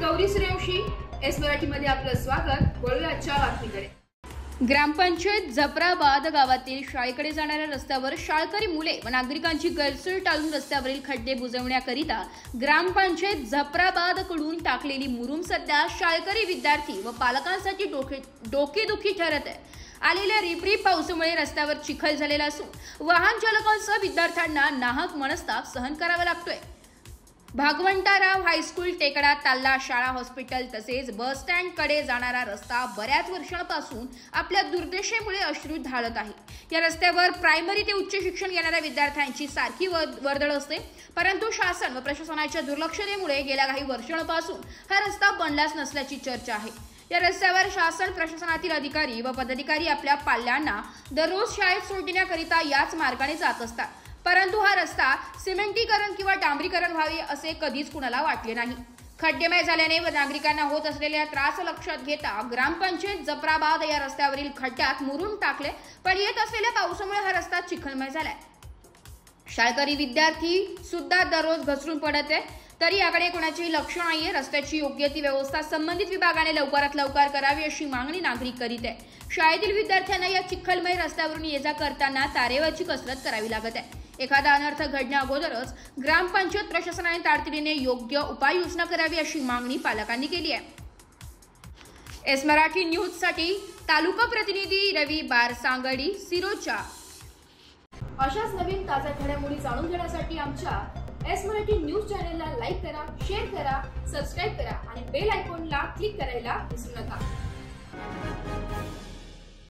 Gauri Suryavanshi, S मराठीमध्ये आपलं स्वागत। वळूया आजच्या बातमीकडे। ग्रामपंचायत जफराबाद गावातील शाळेकडे जाणाऱ्या रस्त्यावर शाळकरी मुले व नागरिकांची गैरसोय टाळून रस्त्यावरील खड्डे बुजवण्याकरिता ग्रामपंचायत जफराबाद कडून टाकलेली मुरुम सध्या शाळकरी विद्यार्थी व पालकांसाठी डोकेदुखी ठरत आहे। आलेल्या रिपरिप पावसामुळे रस्त्यावर चिखल झालेला असून वाहन चालकांसह विद्यार्थ्यांना नाहक मनस्ताप सहन करावा लागतोय। भागवंताराव हायस्कूल, टेकडा, ताल्ला शाळा, हॉस्पिटल तसेच बस स्टँड कडे जाणारा रस्ता बऱ्याच वर्षांपासून आपल्या दुर्दशेमुळे अश्रू ढाळत आहे। या रस्त्यावर प्रायमरी ते उच्च शिक्षण घेणाऱ्या विद्यार्थ्यांची सारखी वर्दळ असते, परंतु शासन व प्रशासनाच्या दुर्लक्षतेमुळे गेल्या काही वर्षांपासून हा रस्ता बनलाच नसल्याची चर्चा आहे। या रस्त्यावर शासन प्रशासनातील अधिकारी व पदाधिकारी आपल्या पाल्यांना दररोज शाळेत सोडण्याकरिता याच मार्गाने जात असतात, परंतु हा रस्ता सिमेंटीकरण किंवा डांबरीकरण व्हावे असे कधीच कुणाला वाटले नाही। खड्डेमय झाल्याने व नागरिकांना होत असलेल्या त्रास लक्षात घेता ग्रामपंचायत जफराबाद या रस्त्यावरील खड्ड्यात मुरुम टाकले, पण येत असलेल्या पावसामुळे हा रस्ता चिखलमय झालाय। शाळकरी विद्यार्थी सुद्धा दररोज घसरून पडत आहे, तरी याकडे कोणाचेही लक्ष नाहीये। रस्त्याची योग्य ती व्यवस्था संबंधित विभागाने लवकरात लवकर करावी अशी मागणी नागरिक करीत आहे। शाळेतील विद्यार्थ्यांना या चिखलमय रस्त्यावरून ये जा करताना तारेवरची कसरत करावी लागत आहे। एखादा अनर्थ घडण्या अगोदरच ग्रामपंचायत प्रशासनाने तातडीने योग्य उपाययोजना करावी अशी मागणी पालकांनी केली आहे। एस मराठी न्यूज साठी तालुका प्रतिनिधी रवी बारसांगडी, सिरोचा। अशाच नवीन ताज्या घडामोडी जाणून घेण्यासाठी आमच्या एस मराठी न्यूज चॅनलला लाईक करा, शेअर करा, सबस्क्राइब करा आणि बेल आयकॉनला क्लिक करायला विसरू नका।